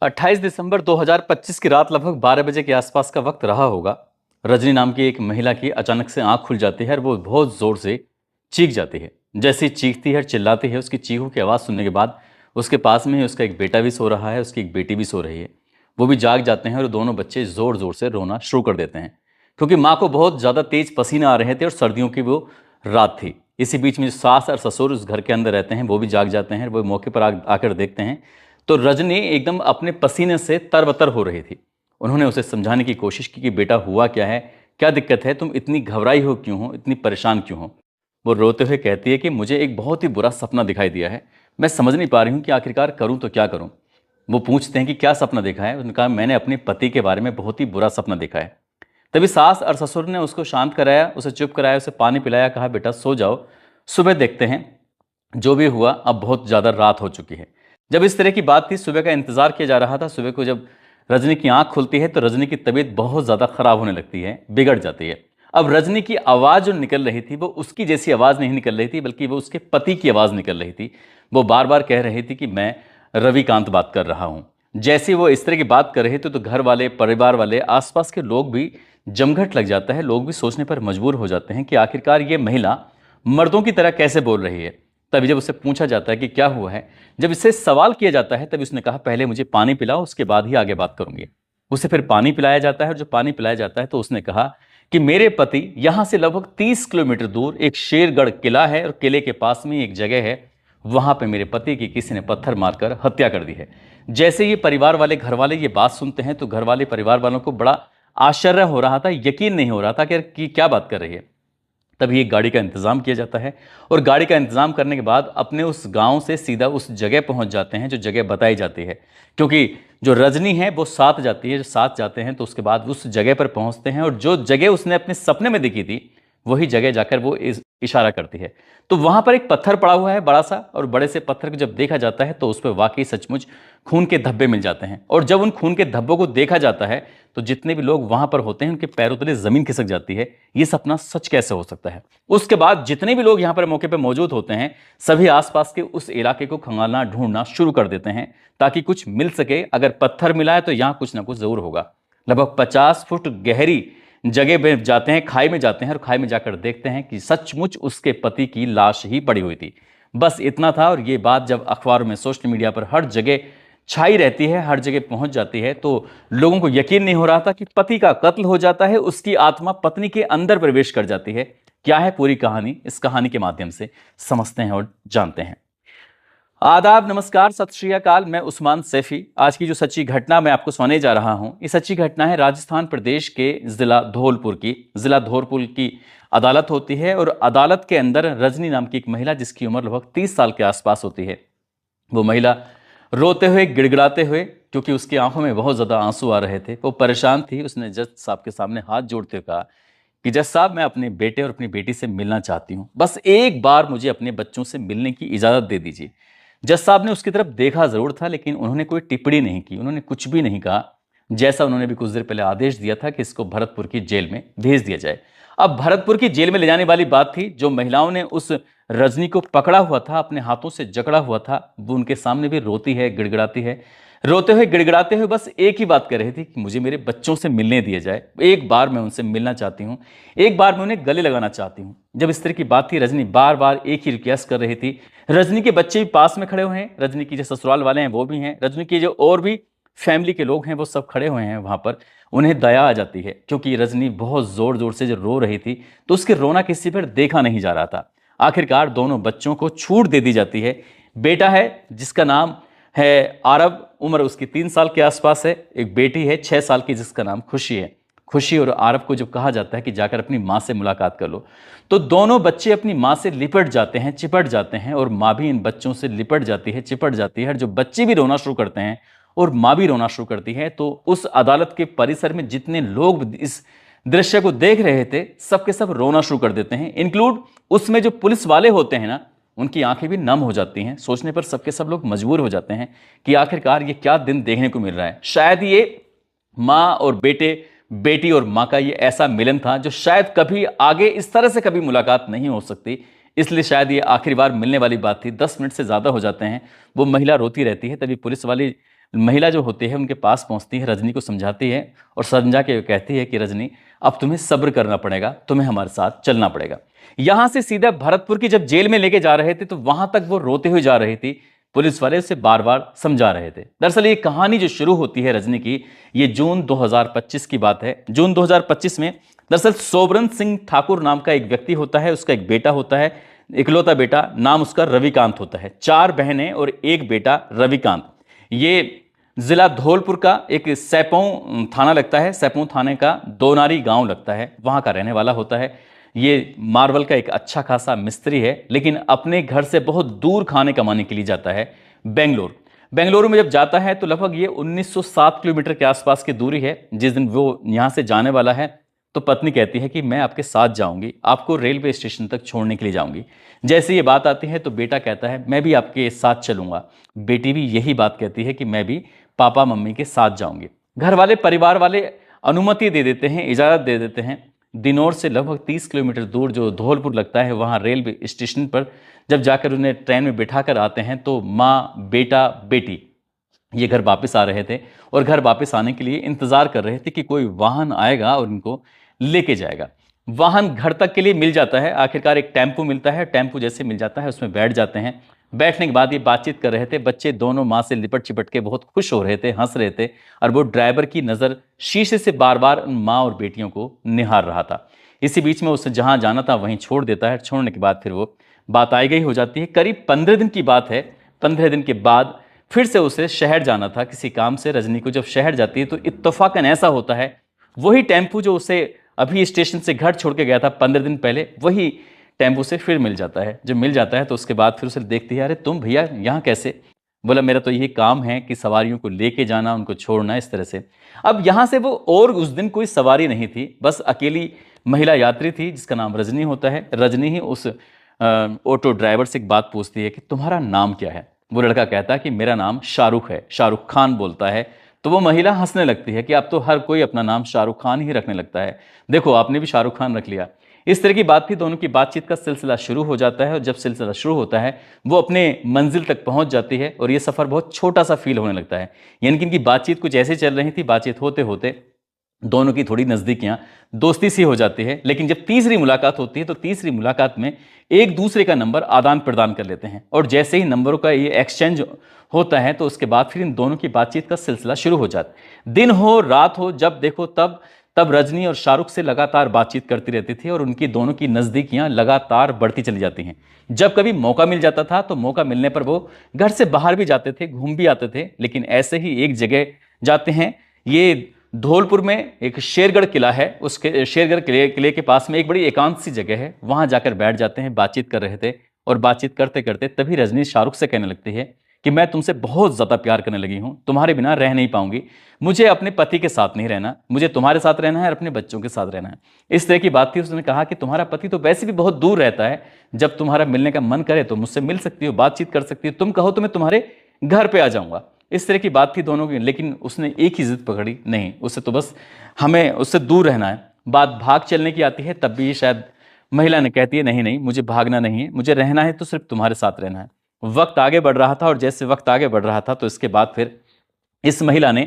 28 दिसंबर 2025 की रात लगभग 12 बजे के आसपास का वक्त रहा होगा। रजनी नाम की एक महिला की अचानक से आंख खुल जाती है और वो बहुत जोर से चीख जाती है। जैसे ही चीखती है और चिल्लाती है, उसकी चीखों की आवाज़ सुनने के बाद उसके पास में ही उसका एक बेटा भी सो रहा है, उसकी एक बेटी भी सो रही है। वो भी जाग जाते हैं और दोनों बच्चे ज़ोर ज़ोर से रोना शुरू कर देते हैं, क्योंकि माँ को बहुत ज़्यादा तेज पसीना आ रहे थे और सर्दियों की वो रात थी। इसी बीच में सास और ससुर उस घर के अंदर रहते हैं, वो भी जाग जाते हैं। वो मौके पर आकर देखते हैं तो रजनी एकदम अपने पसीने से तरबतर हो रही थी। उन्होंने उसे समझाने की कोशिश की कि बेटा हुआ क्या है, क्या दिक्कत है, तुम इतनी घबराई हो क्यों हो, इतनी परेशान क्यों हो। वो रोते हुए कहती है कि मुझे एक बहुत ही बुरा सपना दिखाई दिया है, मैं समझ नहीं पा रही हूँ कि आखिरकार करूँ तो क्या करूँ। वो पूछते हैं कि क्या सपना देखा है। उन्होंने कहा मैंने अपने पति के बारे में बहुत ही बुरा सपना देखा है। तभी सास और ससुर ने उसको शांत कराया, उसे चुप कराया, उसे पानी पिलाया, कहा बेटा सो जाओ, सुबह देखते हैं जो भी हुआ। अब बहुत ज़्यादा रात हो चुकी है। जब इस तरह की बात थी, सुबह का इंतज़ार किया जा रहा था। सुबह को जब रजनी की आंख खुलती है तो रजनी की तबीयत बहुत ज़्यादा ख़राब होने लगती है, बिगड़ जाती है। अब रजनी की आवाज़ जो निकल रही थी वो उसकी जैसी आवाज़ नहीं निकल रही थी, बल्कि वो उसके पति की आवाज़ निकल रही थी। वो बार बार कह रही थी कि मैं रविकांत बात कर रहा हूँ। जैसे वो इस तरह की बात कर रहे थे तो घर वाले, परिवार वाले, आसपास के लोग भी जमघट लग जाता है। लोग भी सोचने पर मजबूर हो जाते हैं कि आखिरकार ये महिला मर्दों की तरह कैसे बोल रही है। तभी जब उससे पूछा जाता है कि क्या हुआ है, जब इससे सवाल किया जाता है, तभी उसने कहा पहले मुझे पानी पिलाओ, उसके बाद ही आगे बात करूंगी। उसे फिर पानी पिलाया जाता है और जब पानी पिलाया जाता है तो उसने कहा कि मेरे पति यहां से लगभग 30 किलोमीटर दूर एक शेरगढ़ किला है और किले के पास में एक जगह है, वहां पे मेरे पति की किसी ने पत्थर मारकर हत्या कर दी है। जैसे ये परिवार वाले, घर वाले ये बात सुनते हैं तो घर वाले, परिवार वालों को बड़ा आश्चर्य हो रहा था, यकीन नहीं हो रहा था कि क्या बात कर रही है। तभी एक गाड़ी का इंतजाम किया जाता है और गाड़ी का इंतजाम करने के बाद अपने उस गांव से सीधा उस जगह पहुंच जाते हैं जो जगह बताई जाती है। क्योंकि जो रजनी है वो साथ जाती है, जो साथ जाते हैं तो उसके बाद उस जगह पर पहुंचते हैं और जो जगह उसने अपने सपने में देखी थी वही जगह जाकर वो इशारा करती है। तो वहां पर एक पत्थर पड़ा हुआ है बड़ा सा, और बड़े से पत्थर को जब देखा जाता है तो उस पर वाकई सचमुच खून के धब्बे मिल जाते हैं। और जब उन खून के धब्बों को देखा जाता है तो जितने भी लोग वहां पर होते हैं उनके पैरों तले जमीन खिसक जाती है। ये सपना सच कैसे हो सकता है। उसके बाद जितने भी लोग यहां पर मौके पर मौजूद होते हैं सभी आसपास के उस इलाके को खंगालना, ढूंढना शुरू कर देते हैं ताकि कुछ मिल सके। अगर पत्थर मिला है तो यहां कुछ ना कुछ जरूर होगा। लगभग 50 फुट गहरी जगह में जाते हैं, खाई में जाते हैं और खाई में जाकर देखते हैं कि सचमुच उसके पति की लाश ही पड़ी हुई थी। बस इतना था। और ये बात जब अखबारों में, सोशल मीडिया पर हर जगह छाई रहती है, हर जगह पहुंच जाती है, तो लोगों को यकीन नहीं हो रहा था कि पति का कत्ल हो जाता है, उसकी आत्मा पत्नी के अंदर प्रवेश कर जाती है। क्या है पूरी कहानी, इस कहानी के माध्यम से समझते हैं और जानते हैं। आदाब, नमस्कार, सत श्री अकाल। मैं उस्मान सैफी। आज की जो सच्ची घटना मैं आपको सुनाने जा रहा हूं, ये सच्ची घटना है राजस्थान प्रदेश के जिला धौलपुर की। जिला धौलपुर की अदालत होती है और अदालत के अंदर रजनी नाम की एक महिला, जिसकी उम्र लगभग 30 साल के आसपास होती है, वो महिला रोते हुए, गिड़गिड़ाते हुए, क्योंकि उसकी आंखों में बहुत ज्यादा आंसू आ रहे थे, वो परेशान थी। उसने जज साहब के सामने हाथ जोड़ते हुए कहा कि जज साहब, मैं अपने बेटे और अपनी बेटी से मिलना चाहती हूँ, बस एक बार मुझे अपने बच्चों से मिलने की इजाजत दे दीजिए। जज साहब ने उसकी तरफ देखा जरूर था, लेकिन उन्होंने कोई टिप्पणी नहीं की, उन्होंने कुछ भी नहीं कहा। जैसा उन्होंने भी कुछ देर पहले आदेश दिया था कि इसको भरतपुर की जेल में भेज दिया जाए। अब भरतपुर की जेल में ले जाने वाली बात थी। जो महिलाओं ने उस रजनी को पकड़ा हुआ था, अपने हाथों से जकड़ा हुआ था, वो उनके सामने भी रोती है, गिड़गिड़ाती है। रोते हुए, गिड़गिड़ाते हुए बस एक ही बात कर रही थी कि मुझे मेरे बच्चों से मिलने दिया जाए, एक बार मैं उनसे मिलना चाहती हूँ, एक बार मैं उन्हें गले लगाना चाहती हूँ। जब इस तरह की बात थी, रजनी बार बार एक ही रिक्वेस्ट कर रही थी। रजनी के बच्चे भी पास में खड़े हुए हैं, रजनी की जो ससुराल वाले हैं वो भी हैं, रजनी के जो और भी फैमिली के लोग हैं वो सब खड़े हुए हैं वहां पर। उन्हें दया आ जाती है, क्योंकि रजनी बहुत जोर जोर से जो रो रही थी तो उसके रोना किसी पर देखा नहीं जा रहा था। आखिरकार दोनों बच्चों को छूट दे दी जाती है। बेटा है जिसका नाम है आरब, उम्र उसकी 3 साल के आसपास है। एक बेटी है 6 साल की जिसका नाम खुशी है। खुशी और आरब को जब कहा जाता है कि जाकर अपनी माँ से मुलाकात कर लो, तो दोनों बच्चे अपनी माँ से लिपट जाते हैं, चिपट जाते हैं, और माँ भी इन बच्चों से लिपट जाती है, चिपट जाती है। और जो बच्चे भी रोना शुरू करते हैं और माँ भी रोना शुरू करती है, तो उस अदालत के परिसर में जितने लोग इस दृश्य को देख रहे थे सबके सब रोना शुरू कर देते हैं, इंक्लूड उसमें जो पुलिस वाले होते हैं ना, उनकी आंखें भी नम हो जाती हैं। सोचने पर सबके सब लोग मजबूर हो जाते हैं कि आखिरकार ये क्या दिन देखने को मिल रहा है। शायद ये माँ और बेटे, बेटी और माँ का ये ऐसा मिलन था जो शायद कभी आगे इस तरह से कभी मुलाकात नहीं हो सकती, इसलिए शायद ये आखिरी बार मिलने वाली बात थी। 10 मिनट से ज़्यादा हो जाते हैं, वो महिला रोती रहती है। तभी पुलिस वाली महिला जो होती है उनके पास पहुंचती है, रजनी को समझाती है और समझा के कहती है कि रजनी, अब तुम्हें सब्र करना पड़ेगा, तुम्हें हमारे साथ चलना पड़ेगा। यहां से सीधा भरतपुर की जब जेल में लेके जा रहे थे तो वहां तक वो रोते हुए जा रही थी, पुलिस वाले उसे बार बार समझा रहे थे। दरअसल ये कहानी जो शुरू होती है रजनी की, ये जून 2025 की बात है। जून 2025 में दरअसल सोबरन सिंह ठाकुर नाम का एक व्यक्ति होता है, उसका एक बेटा होता है, इकलौता बेटा, नाम उसका रविकांत होता है। 4 बहनें और एक बेटा रविकांत। ये जिला धौलपुर का एक सैपौ थाना लगता है, सैपौ थाने का दोनारी गांव लगता है, वहां का रहने वाला होता है। ये मार्बल का एक अच्छा खासा मिस्त्री है, लेकिन अपने घर से बहुत दूर खाने कमाने के लिए जाता है बेंगलोर। बेंगलुरु में जब जाता है तो लगभग ये 1907 किलोमीटर के आसपास की दूरी है। जिस दिन वो यहाँ से जाने वाला है तो पत्नी कहती है कि मैं आपके साथ जाऊंगी, आपको रेलवे स्टेशन तक छोड़ने के लिए जाऊंगी। जैसे ये बात आती है तो बेटा कहता है मैं भी आपके साथ चलूंगा। बेटी भी यही बात कहती है कि मैं भी पापा मम्मी के साथ जाऊंगी। घर वाले, परिवार वाले अनुमति दे देते हैं, इजाज़त दे देते हैं। दिनौर से लगभग 30 किलोमीटर दूर जो धौलपुर लगता है, वहाँ रेलवे स्टेशन पर जब जाकर उन्हें ट्रेन में बिठा कर आते हैं तो माँ, बेटा, बेटी ये घर वापस आ रहे थे और घर वापस आने के लिए इंतज़ार कर रहे थे कि कोई वाहन आएगा और इनको लेके जाएगा। वाहन घर तक के लिए मिल जाता है, आखिरकार एक टेम्पो मिलता है। टेम्पो जैसे मिल जाता है उसमें बैठ जाते हैं। बैठने के बाद ये बातचीत कर रहे थे। बच्चे दोनों माँ से लिपट चिपट के बहुत खुश हो रहे थे, हंस रहे थे और वो ड्राइवर की नज़र शीशे से बार बार उन माँ और बेटियों को निहार रहा था। इसी बीच में उसे जहाँ जाना था वहीं छोड़ देता है। छोड़ने के बाद फिर वो बात आई गई हो जाती है। करीब 15 दिन की बात है। 15 दिन के बाद फिर से उसे शहर जाना था किसी काम से। रजनी को जब शहर जाती है तो इत्तेफाकन ऐसा होता है, वही टेम्पो जो उसे अभी स्टेशन से घर छोड़ के गया था 15 दिन पहले, वही टेम्पो से फिर मिल जाता है। जब मिल जाता है तो उसके बाद फिर उसे देखती है, अरे तुम भैया यहाँ कैसे? बोला मेरा तो यही काम है कि सवारियों को लेके जाना, उनको छोड़ना, इस तरह से। अब यहाँ से वो, और उस दिन कोई सवारी नहीं थी, बस अकेली महिला यात्री थी जिसका नाम रजनी होता है। रजनी ही उस ऑटो ड्राइवर से एक बात पूछती है कि तुम्हारा नाम क्या है? वो लड़का कहता है कि मेरा नाम शाहरुख है। शाहरुख खान बोलता है तो वो महिला हंसने लगती है कि अब तो हर कोई अपना नाम शाहरुख खान ही रखने लगता है, देखो आपने भी शाहरुख खान रख लिया। इस तरह की बात थी। दोनों की बातचीत का सिलसिला शुरू हो जाता है और जब सिलसिला शुरू होता है वो अपने मंजिल तक पहुंच जाती है और ये सफ़र बहुत छोटा सा फील होने लगता है। यानी कि इनकी बातचीत कुछ ऐसे चल रही थी, बातचीत होते होते दोनों की थोड़ी नज़दीकियां, दोस्ती सी हो जाती है। लेकिन जब तीसरी मुलाकात होती है तो तीसरी मुलाकात में एक दूसरे का नंबर आदान प्रदान कर लेते हैं और जैसे ही नंबरों का ये एक्सचेंज होता है तो उसके बाद फिर इन दोनों की बातचीत का सिलसिला शुरू हो जाता है। दिन हो रात हो, जब देखो तब तब रजनी और शाहरुख से लगातार बातचीत करती रहती थी और उनकी दोनों की नज़दीकियां लगातार बढ़ती चली जाती हैं। जब कभी मौका मिल जाता था तो मौका मिलने पर वो घर से बाहर भी जाते थे, घूम भी आते थे। लेकिन ऐसे ही एक जगह जाते हैं, ये धौलपुर में एक शेरगढ़ किला है, उसके शेरगढ़ किले के पास में एक बड़ी एकांत सी जगह है, वहां जाकर बैठ जाते हैं। बातचीत कर रहे थे और बातचीत करते करते तभी रजनी शाहरुख से कहने लगती है कि मैं तुमसे बहुत ज़्यादा प्यार करने लगी हूँ, तुम्हारे बिना रह नहीं पाऊंगी, मुझे अपने पति के साथ नहीं रहना, मुझे तुम्हारे साथ रहना है और अपने बच्चों के साथ रहना है। इस तरह की बात थी। उसने कहा कि तुम्हारा पति तो वैसे भी बहुत दूर रहता है, जब तुम्हारा मिलने का मन करे तो मुझसे मिल सकती हो, बातचीत कर सकती हो, तुम कहो तो मैं तुम्हारे घर पे आ जाऊंगा। इस तरह की बात थी दोनों की। लेकिन उसने एक ही जिद पकड़ी, नहीं, उससे तो बस हमें उससे दूर रहना है। बात भाग चलने की आती है, तब भी शायद महिला ने कहती है नहीं नहीं, मुझे भागना नहीं है, मुझे रहना है तो सिर्फ तुम्हारे साथ रहना है। वक्त आगे बढ़ रहा था और जैसे वक्त आगे बढ़ रहा था तो इसके बाद फिर इस महिला ने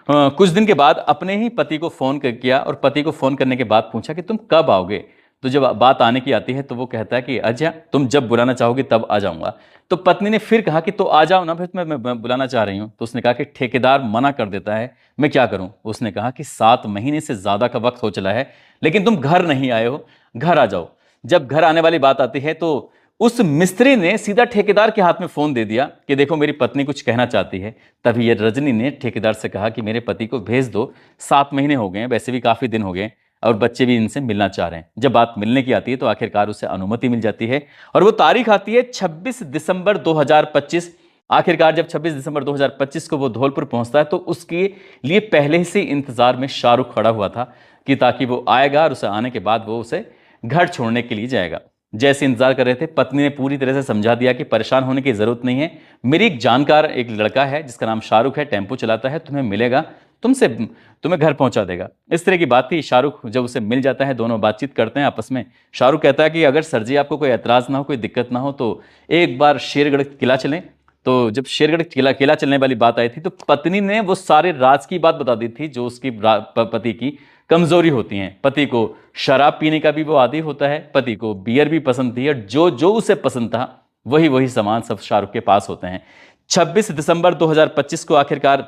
कुछ दिन के बाद अपने ही पति को फ़ोन किया और पति को फ़ोन करने के बाद पूछा कि तुम कब आओगे? तो जब बात आने की आती है तो वो कहता है कि अच्छा तुम जब बुलाना चाहोगे तब आ जाऊंगा। तो पत्नी ने फिर कहा कि तो आ जाओ ना, फिर मैं बुलाना चाह रही हूँ। तो उसने कहा कि ठेकेदार मना कर देता है, मैं क्या करूँ? उसने कहा कि 7 महीने से ज़्यादा का वक्त हो चला है लेकिन तुम घर नहीं आए हो, घर आ जाओ। जब घर आने वाली बात आती है तो उस मिस्त्री ने सीधा ठेकेदार के हाथ में फ़ोन दे दिया कि देखो मेरी पत्नी कुछ कहना चाहती है। तभी ये रजनी ने ठेकेदार से कहा कि मेरे पति को भेज दो, 7 महीने हो गए हैं, वैसे भी काफ़ी दिन हो गए और बच्चे भी इनसे मिलना चाह रहे हैं। जब बात मिलने की आती है तो आखिरकार उसे अनुमति मिल जाती है और वो तारीख आती है 26 दिसंबर 2025। आखिरकार जब 26 दिसंबर 2025 को वो धौलपुर पहुंचता है तो उसके लिए पहले से इंतजार में शाहरुख खड़ा हुआ था कि ताकि वो आएगा और उसे आने के बाद वो उसे घर छोड़ने के लिए जाएगा। जैसे इंतजार कर रहे थे, पत्नी ने पूरी तरह से समझा दिया कि परेशान होने की जरूरत नहीं है, मेरी एक जानकार एक लड़का है जिसका नाम शाहरुख है, टेम्पो चलाता है, तुम्हें मिलेगा, तुम्हें घर पहुंचा देगा। इस तरह की बात थी। शाहरुख जब उसे मिल जाता है, दोनों बातचीत करते हैं आपस में। शाहरुख कहता है कि अगर सर जी आपको कोई एतराज़ ना हो, कोई दिक्कत ना हो तो एक बार शेरगढ़ किला चलें। तो जब शेरगढ़ किला किला चलने वाली बात आई थी तो पत्नी ने वो सारे राज की बात बता दी थी जो उसकी पति की कमजोरी होती हैं। पति को शराब पीने का भी वो आदी होता है, पति को बियर भी पसंद थी, और जो जो उसे पसंद था वही वही सामान सब शाहरुख के पास होते हैं। 26 दिसंबर 2025 को आखिरकार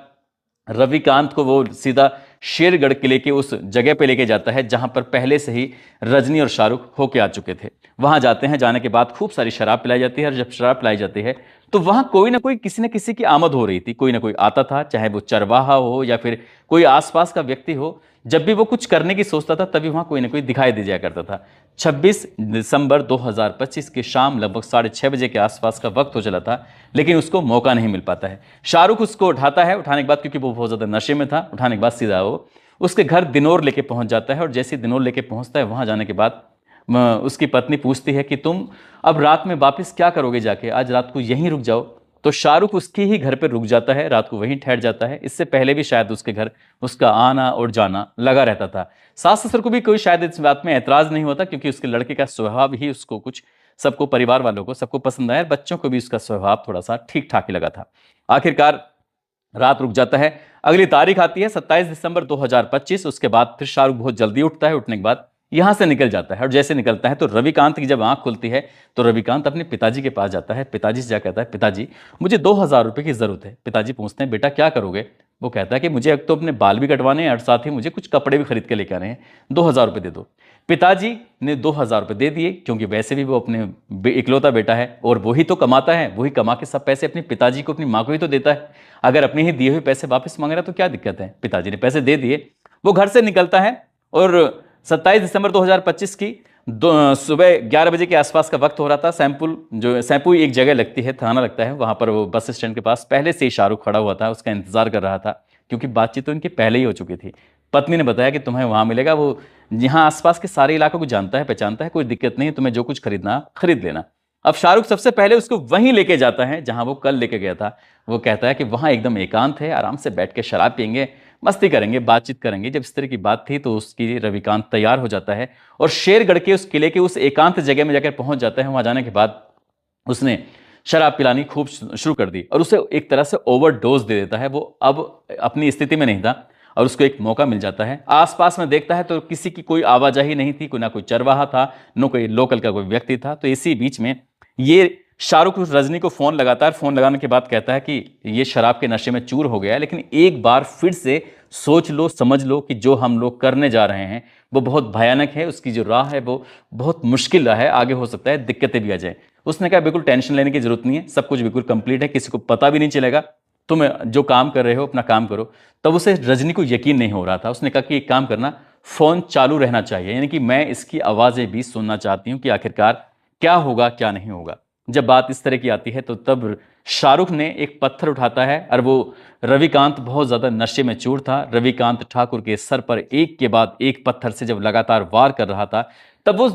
रविकांत को वो सीधा शेरगढ़ किले के उस जगह पे लेके जाता है जहां पर पहले से ही रजनी और शाहरुख होके आ चुके थे। वहां जाते हैं, जाने के बाद खूब सारी शराब पिलाई जाती है, और जब शराब पिलाई जाती है तो वहां कोई ना कोई किसी न किसी की आमद हो रही थी, कोई ना कोई आता था, चाहे वो चरवाहा हो या फिर कोई आसपास का व्यक्ति हो। जब भी वो कुछ करने की सोचता था तभी वहां कोई ना कोई दिखाई दे जाया करता था। 26 दिसंबर 2025 की शाम लगभग 6:30 बजे के आसपास का वक्त हो चला था, लेकिन उसको मौका नहीं मिल पाता है। शाहरुख उसको उठाता है, उठाने के बाद क्योंकि वो बहुत ज्यादा नशे में था, उठाने के बाद सीधा वो उसके घर दिनोर लेके पहुंच जाता है। और जैसे ही दिनोर लेके पहुंचता है, वहां जाने के बाद उसकी पत्नी पूछती है कि तुम अब रात में वापस क्या करोगे जाके, आज रात को यहीं रुक जाओ। तो शाहरुख उसके ही घर पर रुक जाता है, रात को वहीं ठहर जाता है। इससे पहले भी शायद उसके घर उसका आना और जाना लगा रहता था। सास ससुर को भी कोई शायद इस बात में ऐतराज नहीं होता, क्योंकि उसके लड़के का स्वभाव ही उसको कुछ सबको, परिवार वालों को सबको पसंद आया, बच्चों को भी उसका स्वभाव थोड़ा सा ठीक ठाक ही लगा था। आखिरकार रात रुक जाता है। अगली तारीख आती है 27 दिसंबर 2025। उसके बाद फिर शाहरुख बहुत जल्दी उठता है, उठने के बाद यहां से निकल जाता है। और जैसे निकलता है तो रविकांत की जब आंख खुलती है तो रविकांत अपने पिताजी के पास जाता है। पिताजी से जा कहता है, पिताजी मुझे 2000 रुपये की जरूरत है। पिताजी पूछते हैं, बेटा क्या करोगे? वो कहता है कि मुझे एक तो अपने बाल भी कटवाने हैं और साथ ही मुझे कुछ कपड़े भी खरीद के लेके आने हैं, 2000 रुपये दे दो। पिताजी ने 2000 रुपये दे दिए, क्योंकि वैसे भी वो अपने इकलौता बेटा है और वही तो कमाता है, वही कमा के सब पैसे अपने पिताजी को, अपनी माँ को ही तो देता है। अगर अपने ही दिए हुए पैसे वापस मांग रहा तो क्या दिक्कत है? पिताजी ने पैसे दे दिए, वो घर से निकलता है। और 27 दिसंबर 2025 की सुबह 11 बजे के आसपास का वक्त हो रहा था। सैंपू एक जगह लगती है, थाना लगता है, वहां पर वो बस स्टैंड के पास पहले से ही शाहरुख खड़ा हुआ था, उसका इंतजार कर रहा था, क्योंकि बातचीत तो इनकी पहले ही हो चुकी थी। पत्नी ने बताया कि तुम्हें वहां मिलेगा, वो यहाँ आसपास के सारे इलाकों को जानता है, पहचानता है, कोई दिक्कत नहीं, तुम्हें जो कुछ खरीदना खरीद लेना। अब शाहरुख सबसे पहले उसको वहीं लेके जाता है जहां वो कल लेके गया था। वो कहता है कि वहां एकदम एकांत है, आराम से बैठ के शराब पियेंगे, मस्ती करेंगे, बातचीत करेंगे। जब इस तरह की बात थी तो उसकी रविकांत तैयार हो जाता है और शेरगढ़ के उस किले के उस एकांत जगह में जाकर पहुंच जाता है। वहां जाने के बाद उसने शराब पिलानी खूब शुरू कर दी और उसे एक तरह से ओवरडोज दे देता है। वो अब अपनी स्थिति में नहीं था और उसको एक मौका मिल जाता है। आसपास में देखता है तो किसी की कोई आवाजाही नहीं थी, कोई ना कोई चरवाहा था, न कोई लोकल का कोई व्यक्ति था। तो इसी बीच में ये शाहरुख उस रजनी को फोन लगाता है। फोन लगाने के बाद कहता है कि ये शराब के नशे में चूर हो गया है, लेकिन एक बार फिर से सोच लो, समझ लो कि जो हम लोग करने जा रहे हैं वो बहुत भयानक है, उसकी जो राह है वो बहुत मुश्किल राह है, आगे हो सकता है दिक्कतें भी आ जाए। उसने कहा बिल्कुल टेंशन लेने की जरूरत नहीं है, सब कुछ बिल्कुल कंप्लीट है, किसी को पता भी नहीं चलेगा, तुम जो काम कर रहे हो अपना काम करो। तब उसे रजनी को यकीन नहीं हो रहा था। उसने कहा कि एक काम करना, फोन चालू रहना चाहिए, यानी कि मैं इसकी आवाजें भी सुनना चाहती हूँ कि आखिरकार क्या होगा क्या नहीं होगा। जब बात इस तरह की आती है तो तब शाहरुख ने एक पत्थर उठाता है और वो रविकांत बहुत ज्यादा नशे में चूर था। रविकांत ठाकुर के सर पर एक के बाद एक पत्थर से जब लगातार वार कर रहा था तब वो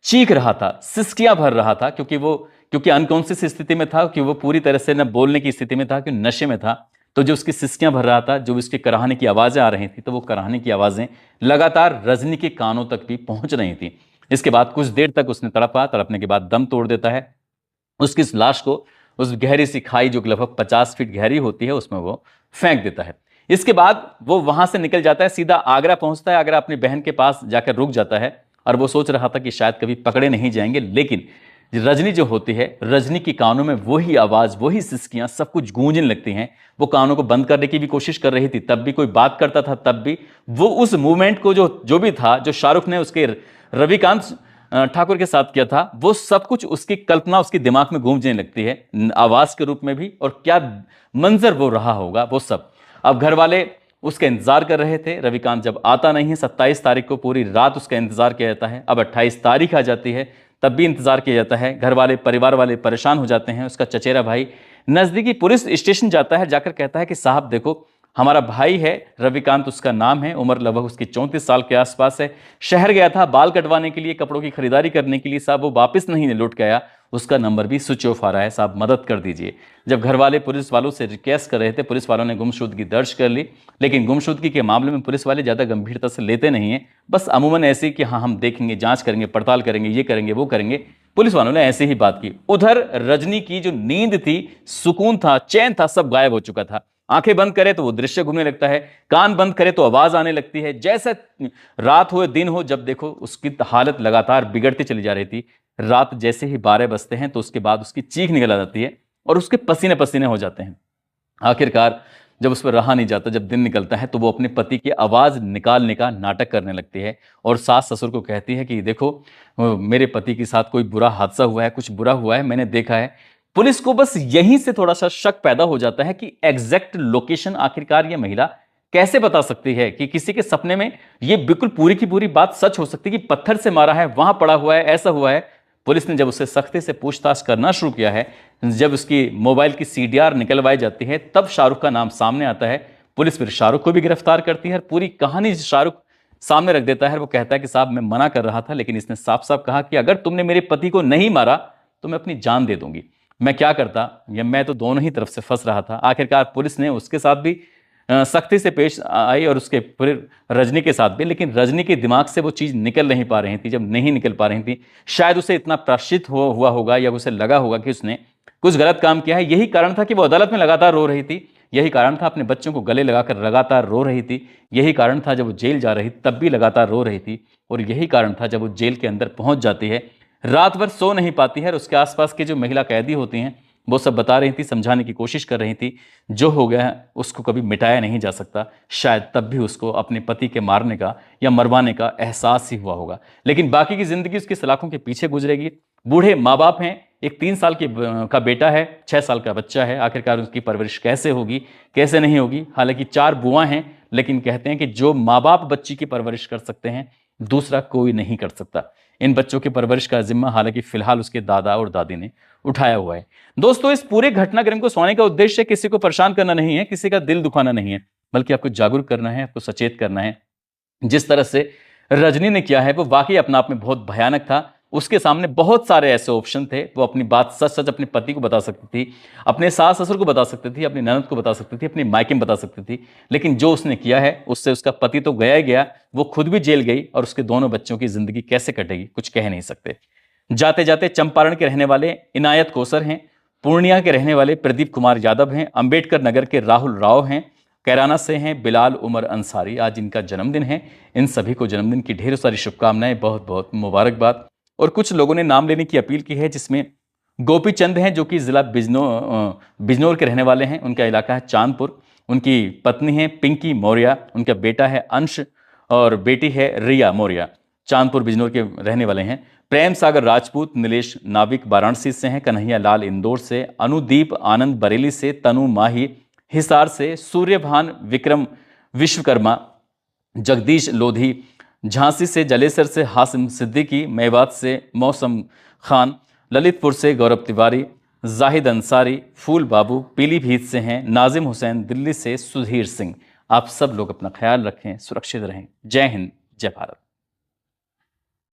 चीख रहा था, सिसकियां भर रहा था, क्योंकि अनकॉन्शियस स्थिति में था, कि वो पूरी तरह से न बोलने की स्थिति में था, कि नशे में था। तो जो उसकी सिसकियां भर रहा था, जो उसके कराहने की आवाजें आ रही थी, तो वो कराहने की आवाजें लगातार रजनी के कानों तक भी पहुंच रही थी। इसके बाद कुछ देर तक उसने तड़पा, तड़पने के बाद दम तोड़ देता है। उसकी इस लाश को उस गहरी सी खाई जो लगभग 50 फीट गहरी होती है उसमें वो फेंक देता है। इसके बाद वो वहां से निकल जाता है, सीधा आगरा पहुंचता है। आगरा अपनी बहन के पास जाकर रुक जाता है और वो सोच रहा था कि शायद कभी पकड़े नहीं जाएंगे, लेकिन रजनी जो होती है, रजनी की कानों में वही आवाज, वही सिसकियां सब कुछ गूंजने लगती हैं। वो कानों को बंद करने की भी कोशिश कर रही थी, तब भी कोई बात करता था, तब भी वो उस मूवमेंट को जो भी था, जो शाहरुख ने उसके रविकांत ठाकुर के साथ किया था, वो सब कुछ उसकी कल्पना उसके दिमाग में गूंजने लगती है, आवाज के रूप में भी, और क्या मंजर वो रहा होगा वो सब। अब घर वाले उसका इंतजार कर रहे थे, रविकांत जब आता नहीं है, 27 तारीख को पूरी रात उसका इंतजार किया जाता है। अब 28 तारीख आ जाती है, तब भी इंतजार किया जाता है। घर वाले, परिवार वाले परेशान हो जाते हैं। उसका चचेरा भाई नजदीकी पुलिस स्टेशन जाता है, जाकर कहता है कि साहब देखो, हमारा भाई है, रविकांत उसका नाम है, उम्र लगभग उसकी 34 साल के आसपास है, शहर गया था बाल कटवाने के लिए, कपड़ों की खरीदारी करने के लिए, साहब वो वापस नहीं लौट के आया, उसका नंबर भी स्विच ऑफ आ रहा है, साहब मदद कर दीजिए। जब घर वाले पुलिस वालों से रिक्वेस्ट कर रहे थे, पुलिस वालों ने गुमशुदगी दर्ज कर ली, लेकिन गुमशुदगी के मामले में पुलिस वाले ज़्यादा गंभीरता से लेते नहीं हैं, बस अमूमन ऐसे कि हाँ हम देखेंगे, जांच करेंगे, पड़ताल करेंगे, ये करेंगे वो करेंगे, पुलिस वालों ने ऐसे ही बात की। उधर रजनी की जो नींद थी, सुकून था, चैन था, सब गायब हो चुका था। आंखें बंद करे तो वो दृश्य घूमने लगता है, कान बंद करे तो आवाज आने लगती है। जैसे रात हो दिन हो, जब देखो उसकी हालत लगातार बिगड़ती चली जा रही थी। रात जैसे ही 12 बजते हैं तो उसके बाद उसकी चीख निकल आ जाती है और उसके पसीने पसीने हो जाते हैं। आखिरकार जब उस पर रहा नहीं जाता, जब दिन निकलता है, तो वो अपने पति की आवाज निकालने का नाटक करने लगती है और सास ससुर को कहती है कि देखो मेरे पति के साथ कोई बुरा हादसा हुआ है, कुछ बुरा हुआ है, मैंने देखा है। पुलिस को बस यहीं से थोड़ा सा शक पैदा हो जाता है कि एग्जैक्ट लोकेशन आखिरकार ये महिला कैसे बता सकती है कि किसी के सपने में ये बिल्कुल पूरी की पूरी बात सच हो सकती है कि पत्थर से मारा है, वहां पड़ा हुआ है, ऐसा हुआ है। पुलिस ने जब उससे सख्ती से पूछताछ करना शुरू किया है, जब उसकी मोबाइल की सीडीआर निकलवाई जाती है, तब शाहरुख का नाम सामने आता है। पुलिस फिर शाहरुख को भी गिरफ्तार करती है। पूरी कहानी शाहरुख सामने रख देता है। वो कहता है कि साहब मैं मना कर रहा था, लेकिन इसने साफ साफ कहा कि अगर तुमने मेरे पति को नहीं मारा तो मैं अपनी जान दे दूंगी। मैं क्या करता, या मैं तो दोनों ही तरफ से फंस रहा था। आखिरकार पुलिस ने उसके साथ भी सख्ती से पेश आई और उसके पूरे रजनी के साथ भी, लेकिन रजनी के दिमाग से वो चीज़ निकल नहीं पा रही थी। जब नहीं निकल पा रही थी, शायद उसे इतना प्राश्चित हुआ होगा या उसे लगा होगा कि उसने कुछ गलत काम किया है। यही कारण था कि वो अदालत में लगातार रो रही थी। यही कारण था अपने बच्चों को गले लगाकर लगातार रो रही थी। यही कारण था जब वो जेल जा रही तब भी लगातार रो रही थी। और यही कारण था जब वो जेल के अंदर पहुंच जाती है, रात भर सो नहीं पाती है और उसके आसपास के जो महिला कैदी होती हैं वो सब बता रही थी, समझाने की कोशिश कर रही थी। जो हो गया है उसको कभी मिटाया नहीं जा सकता। शायद तब भी उसको अपने पति के मारने का या मरवाने का एहसास ही हुआ होगा। लेकिन बाकी की जिंदगी उसकी सलाखों के पीछे गुजरेगी। बूढ़े माँ बाप हैं, एक 3 साल का बेटा है, 6 साल का बच्चा है। आखिरकार उसकी परवरिश कैसे होगी, कैसे नहीं होगी। हालांकि 4 बुआ हैं, लेकिन कहते हैं कि जो माँ बाप बच्ची की परवरिश कर सकते हैं, दूसरा कोई नहीं कर सकता। इन बच्चों की परवरिश का जिम्मा हालांकि फिलहाल उसके दादा और दादी ने उठाया हुआ है। दोस्तों, इस पूरे घटनाक्रम को सुनाने का उद्देश्य किसी को परेशान करना नहीं है, किसी का दिल दुखाना नहीं है, बल्कि आपको जागरूक करना है, आपको सचेत करना है। जिस तरह से रजनी ने किया है वो वाकई अपना आप में बहुत भयानक था। उसके सामने बहुत सारे ऐसे ऑप्शन थे। वो अपनी बात सच सच अपने पति को बता सकती थी, अपने सास ससुर को बता सकती थी, अपनी ननद को बता सकती थी, अपने मायके में बता सकती थी। लेकिन जो उसने किया है उससे उसका पति तो गया ही गया, वो खुद भी जेल गई और उसके दोनों बच्चों की जिंदगी कैसे कटेगी कुछ कह नहीं सकते। जाते जाते चंपारण के रहने वाले इनायत कोसर हैं, पूर्णिया के रहने वाले प्रदीप कुमार यादव हैं, अंबेडकर नगर के राहुल राव हैं, कैराना से हैं बिलाल उमर अंसारी। आज इनका जन्मदिन है। इन सभी को जन्मदिन की ढेर सारी शुभकामनाएं, बहुत बहुत मुबारकबाद। और कुछ लोगों ने नाम लेने की अपील की है, जिसमें गोपी चंद हैं जो कि जिला बिजनौर के रहने वाले हैं। उनका इलाका है चांदपुर। उनकी पत्नी है पिंकी मौर्य, उनका बेटा है अंश और बेटी है रिया मौर्य। चांदपुर बिजनौर के रहने वाले हैं। प्रेम सागर राजपूत, नीलेश नाविक वाराणसी से हैं, कन्हैया लाल इंदौर से, अनुदीप आनंद बरेली से, तनु माही हिसार से, सूर्यभान विक्रम विश्वकर्मा, जगदीश लोधी झांसी से, जलेसर से हासिम सिद्दीकी, मेवात से मौसम खान, ललितपुर से गौरव तिवारी, जाहिद अंसारी, फूल बाबू पीलीभीत से हैं, नाजिम हुसैन दिल्ली से, सुधीर सिंह। आप सब लोग अपना ख्याल रखें, सुरक्षित रहें। जय हिंद, जय भारत।